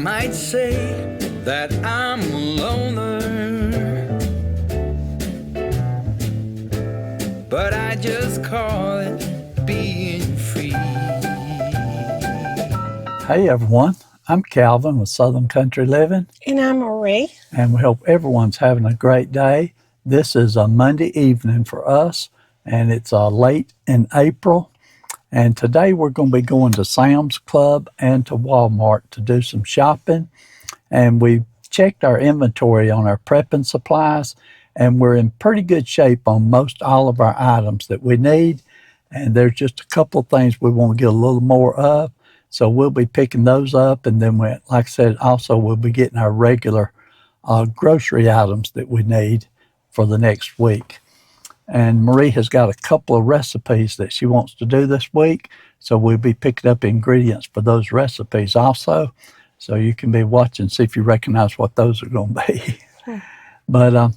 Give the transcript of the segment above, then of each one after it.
might say that I'm a loner, but I just call it being free. Hey everyone, I'm Calvin with Southern Country Living. And I'm Marie. And we hope everyone's having a great day. This is a Monday evening for us, and it's late in April. And today we're going to be going to Sam's Club and to Walmart to do some shopping. And we checked our inventory on our prepping supplies, and we're in pretty good shape on most all of our items that we need. And there's just a couple of things we want to get a little more of. So we'll be picking those up. And then, like I said, also we'll be getting our regular grocery items that we need for the next week. And Marie has got a couple of recipes that she wants to do this week. So we'll be picking up ingredients for those recipes also. So you can be watching, see if you recognize what those are going to be. But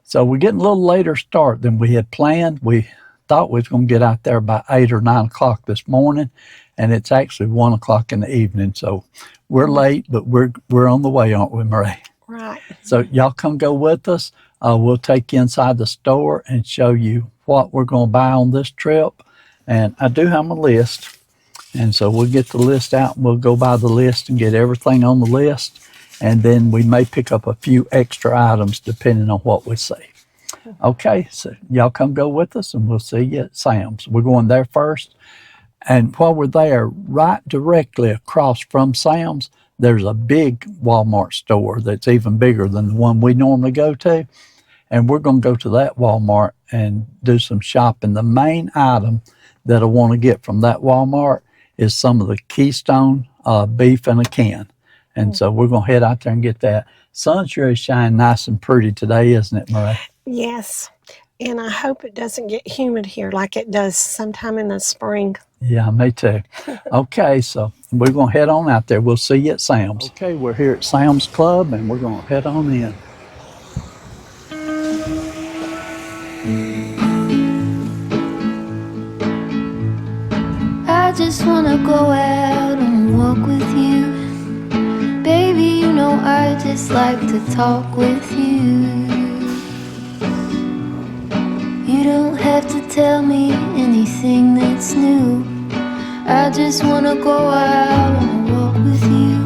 so we're getting a little later start than we had planned. We thought we was going to get out there about 8 or 9 o'clock this morning, and it's actually 1 o'clock in the evening. So we're late, but we're on the way, aren't we, Marie? Right. So y'all come go with us. We'll take you inside the store and show you what we're going to buy on this trip. And I do have a list. And so we'll get the list out and we'll go by the list and get everything on the list. And then we may pick up a few extra items depending on what we see. Okay, so y'all come go with us and we'll see you at Sam's. We're going there first. And while we're there, right directly across from Sam's, there's a big Walmart store that's even bigger than the one we normally go to. And we're going to go to that Walmart and do some shopping. The main item that I want to get from that Walmart is some of the Keystone beef in a can. And so we're going to head out there and get that. Sun's really shining nice and pretty today, isn't it, Marie? Yes. And I hope it doesn't get humid here like it does sometime in the spring. Yeah, me too. Okay, so we're going to head on out there. We'll see you at Sam's. Okay, we're here at Sam's Club, and we're going to head on in. I just wanna go out and walk with you. Baby, you know I just like to talk with you. You don't have to tell me anything that's new. I just wanna go out and walk with you.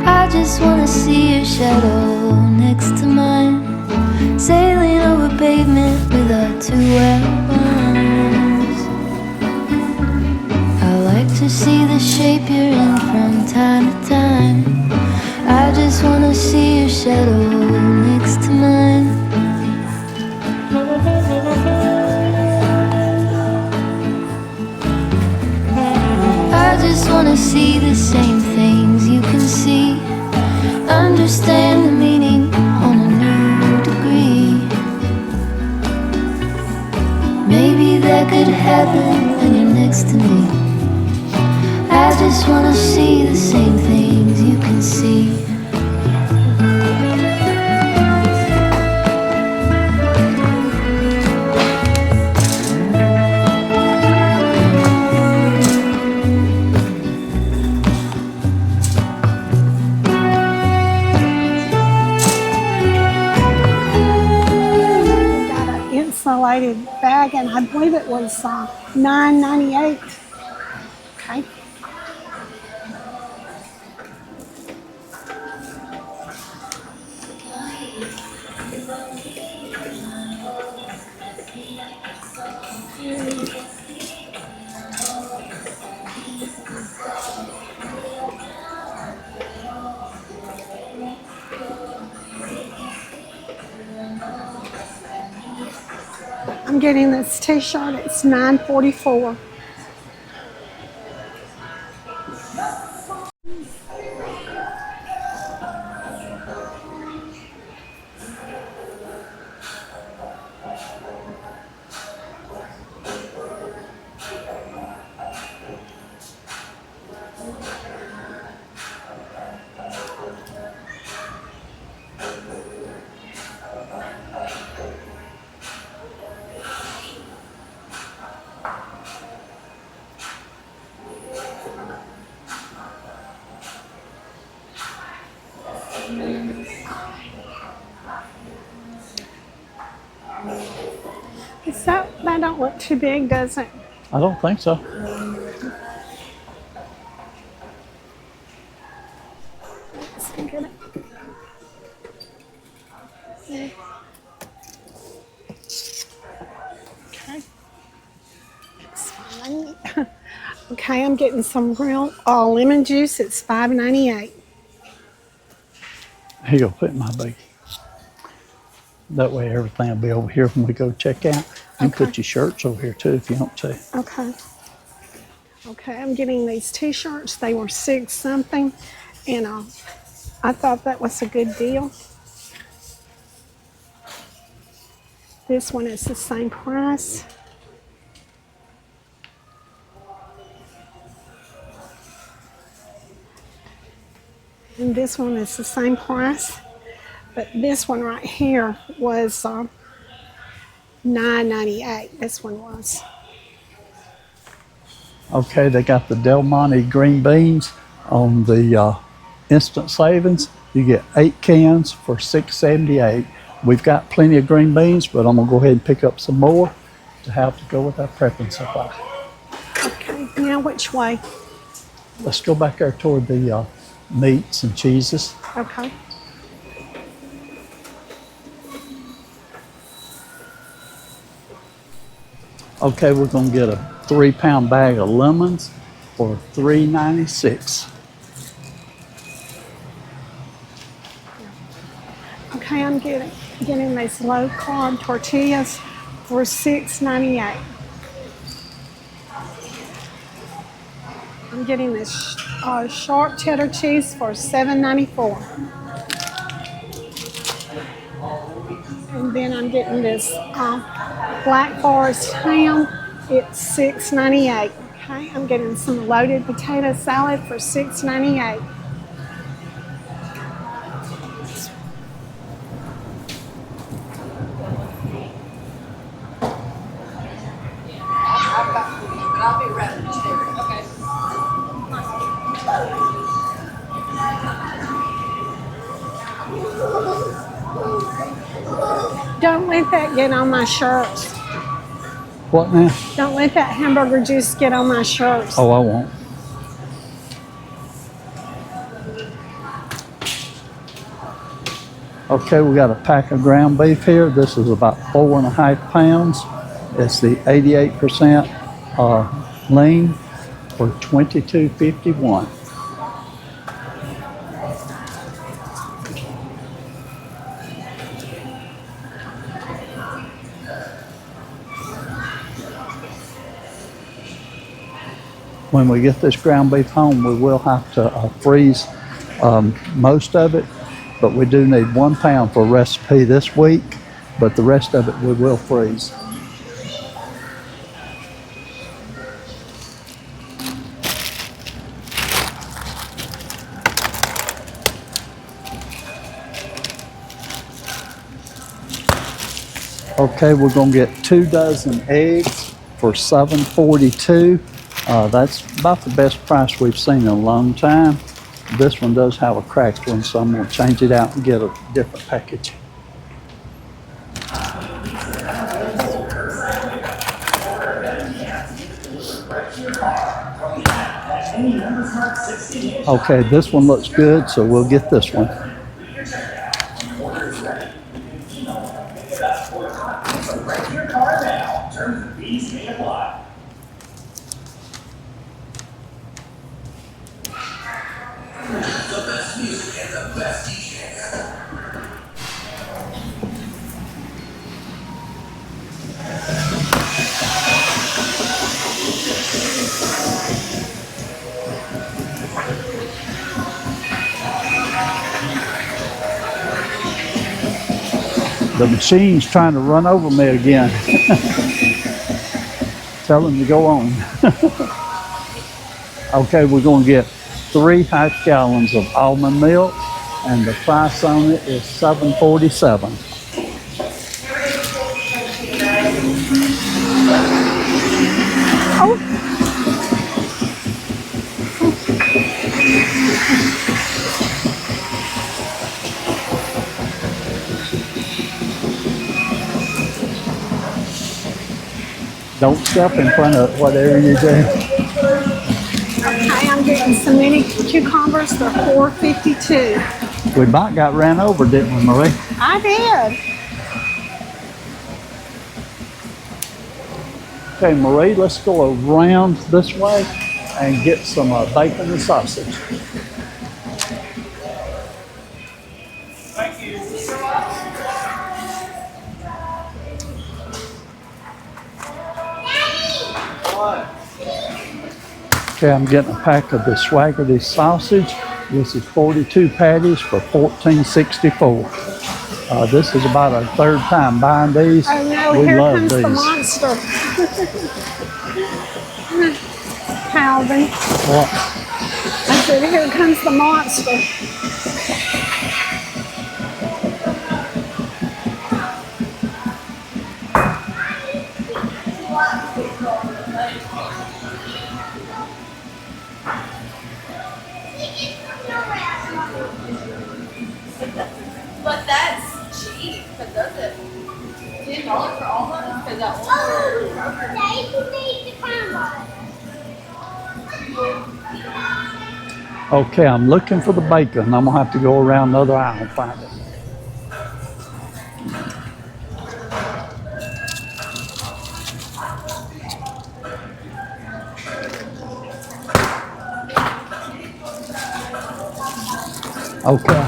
I just wanna see your shadow next to mine, sailing over pavement with our 2 arms. I like to see the shape you're in from time to time. I just wanna see your shadow next to mine. I just wanna see the same things you can see, understand the meaning on a new degree. Maybe that could happen when you're next to me. I just wanna see the same things you can see. Insulated bag, and I believe it was $9.98. Okay. I'm getting this t-shirt. It's $9.44. don't look too big, does it? I don't think so. Let's get it. Yeah. Okay. It's fine. Okay, I'm getting some real lemon juice. It's $5.98. Here you go, put it in my bag. That way everything will be over here when we go check out. You can Okay. put your shirts over here too if you want to. Okay. Okay, I'm getting these t-shirts. They were $6 something, and I thought that was a good deal. This one is the same price. And this one is the same price. But this one right here was $9.98. This one was. Okay, they got the Del Monte green beans on the instant savings. You get 8 cans for $6.78. We've got plenty of green beans, but I'm gonna go ahead and pick up some more to have to go with our prepping supply. Okay, now which way? Let's go back there toward the meats and cheeses. Okay. Okay, we're gonna get a 3-pound bag of lemons for $3.96. Okay, I'm getting these low carb tortillas for $6.98. I'm getting this sharp cheddar cheese for $7.94. And then I'm getting this Black Forest ham. It's $6.98. Okay, I'm getting some loaded potato salad for $6.98. I'll be ready. Okay. Don't let that get on my shirts. What now? Don't let that hamburger juice get on my shirts. Oh, I won't. Okay, we got a pack of ground beef here. This is about 4.5 pounds. It's the 88% lean for $22.51. When we get this ground beef home, we will have to freeze most of it, but we do need 1 pound for a recipe this week, but the rest of it we will freeze. Okay, we're gonna get 2 dozen eggs for $7.42. That's about the best price we've seen in a long time. This one does have a cracked one, so I'm gonna change it out and get a different package. Okay, this one looks good, so we'll get this one. The machine's trying to run over me again. Tell him to go on. Okay, we're going to get 3 half gallons of almond milk, and the price on it is $7.47. Oh. Don't step in front of whatever you do. Okay, I'm getting some mini cucumbers for $4.52. We about got ran over, didn't we, Marie? I did. Okay, Marie, let's go around this way and get some bacon and sausage. Okay, I'm getting a pack of the Swaggerty sausage. This is 42 patties for $14.64. This is about our third time buying these. Oh no, We here love comes these. the monster. Calvin. What? I said, here comes the monster. But that's cheap, because that's it. $10 for almonds, because that one. Okay, I'm looking for the bacon. I'm gonna have to go around the other aisle and find it. Okay.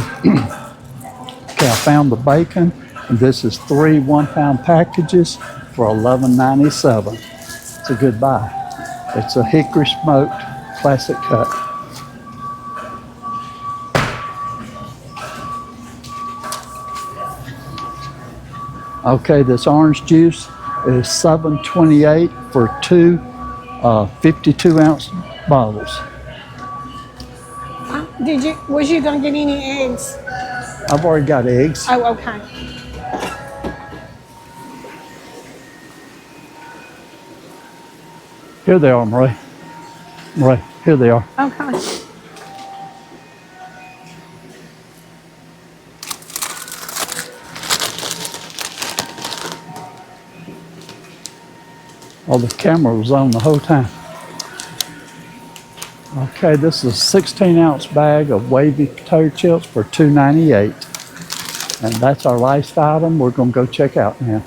Okay, I found the bacon. And this is 3 1-pound packages for $11.97. It's a good buy. It's a hickory smoked classic cut. Okay, this orange juice is $7.28 for 2 52-ounce bottles. Was you gonna get any eggs? I've already got eggs. Oh, okay. Here they are, Marie. Marie, here they are. Okay. Oh, the camera was on the whole time. Okay, this is a 16-ounce bag of wavy potato chips for $2.98. And that's our last item. We're gonna go check out now.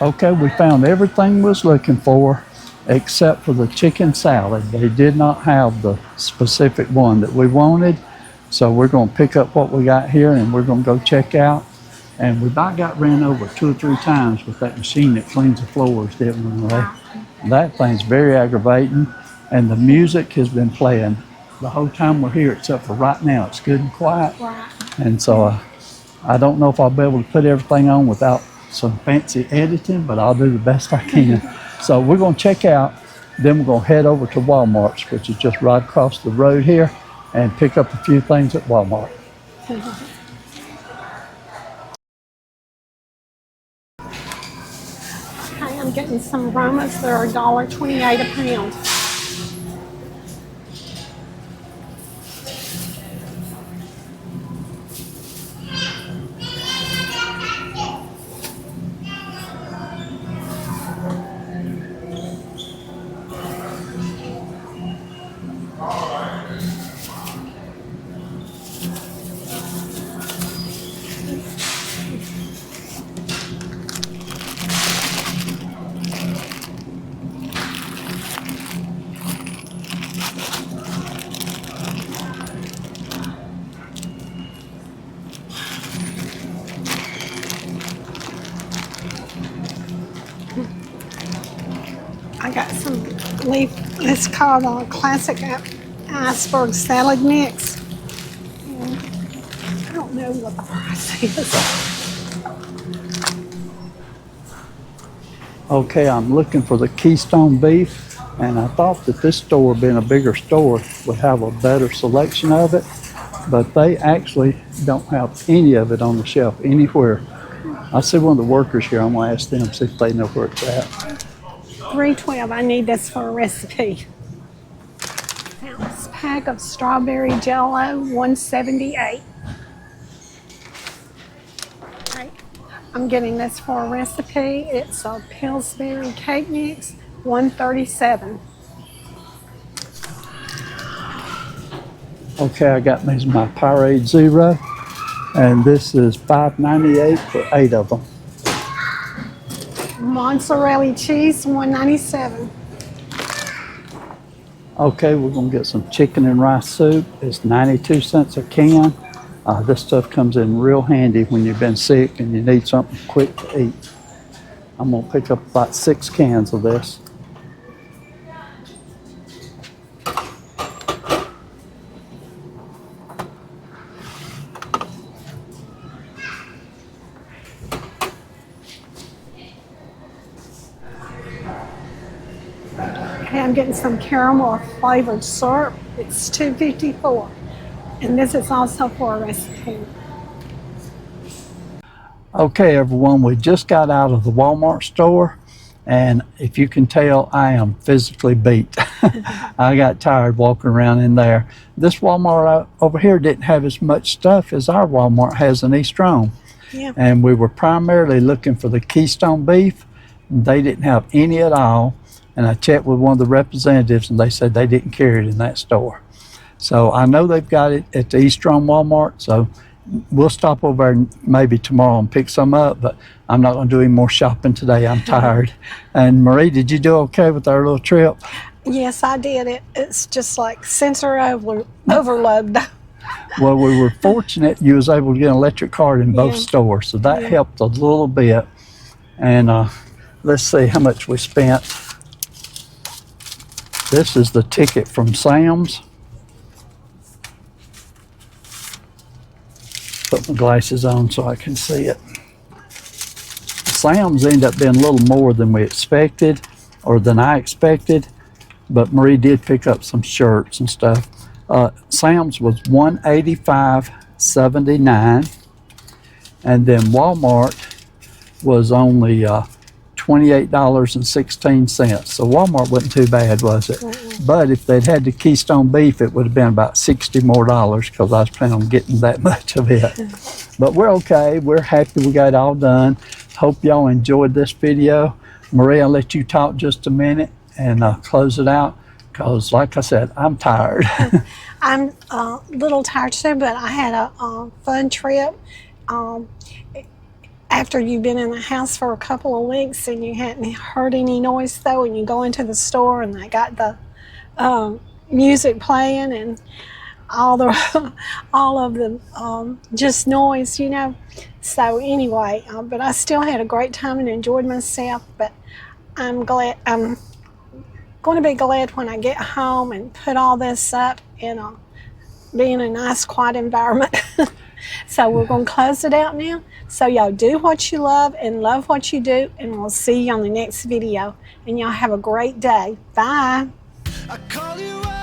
Okay, we found everything we was looking for except for the chicken salad. They did not have the specific one that we wanted. So we're gonna pick up what we got here and we're gonna go check out. And we about got ran over 2 or 3 times with that machine that cleans the floors, didn't we, Ray? That thing's very aggravating. And the music has been playing the whole time we're here, except for right now. It's good and quiet. Right. And so I don't know if I'll be able to put everything on without some fancy editing, but I'll do the best I can. So we're gonna check out, then we're gonna head over to Walmart's, which is just right across the road here, and pick up a few things at Walmart. Okay, I'm getting some aromas. They're $1.28 a pound. I got some leaf, it's called a classic iceberg salad mix. And I don't know what the price is. Okay, I'm looking for the Keystone beef, and I thought that this store, being a bigger store, would have a better selection of it, but they actually don't have any of it on the shelf anywhere. I see one of the workers here. I'm gonna ask them, see if they know where it's at. $3.12. I need this for a recipe. Ounce pack of strawberry jello, $1.78. Okay. I'm getting this for a recipe. It's a Pillsbury cake mix, $137. Okay, I got me my Powerade Zero, and this is $5.98 for 8 of them. Mozzarella cheese, $197. Okay, we're gonna get some chicken and rice soup. It's 92 cents a can. This stuff comes in real handy when you've been sick and you need something quick to eat. I'm gonna pick up about 6 cans of this. Okay, I'm getting some caramel flavored syrup. It's $2.54. And this is also for a recipe. Okay, everyone, we just got out of the Walmart store, and if you can tell, I am physically beat. I got tired walking around in there. This Walmart over here didn't have as much stuff as our Walmart has in East Rome. Yeah. And we were primarily looking for the Keystone beef. They didn't have any at all. And I checked with one of the representatives, and they said they didn't carry it in that store. So I know they've got it at the East Rome Walmart, so we'll stop over there maybe tomorrow and pick some up, but I'm not going to do any more shopping today. I'm tired. And Marie, did you do okay with our little trip? Yes, I did. It's just like sensor overload. Well, we were fortunate you was able to get an electric card in both stores, so that helped a little bit. And let's see how much we spent. This is the ticket from Sam's. Put my glasses on so I can see it. Sam's ended up being a little more than we expected, or than I expected, but Marie did pick up some shirts and stuff. Sam's was $185.79, and then Walmart was only $28.16. So Walmart wasn't too bad, was it? But if they'd had the Keystone beef, it would have been about $60 more because I was planning on getting that much of it. But we're okay. We're happy we got it all done. Hope y'all enjoyed this video. Marie, I'll let you talk just a minute and close it out because, like I said, I'm tired. I'm a little tired too, but I had a fun trip. After you've been in the house for a couple of weeks and you hadn't heard any noise though, and you go into the store and they got the music playing and all of the just noise, you know. So anyway, but I still had a great time and enjoyed myself. But I'm going to be glad when I get home and put all this up and be in a nice, quiet environment. So we're going to close it out now. So y'all do what you love and love what you do, and we'll see you on the next video. And y'all have a great day. Bye. I call you out.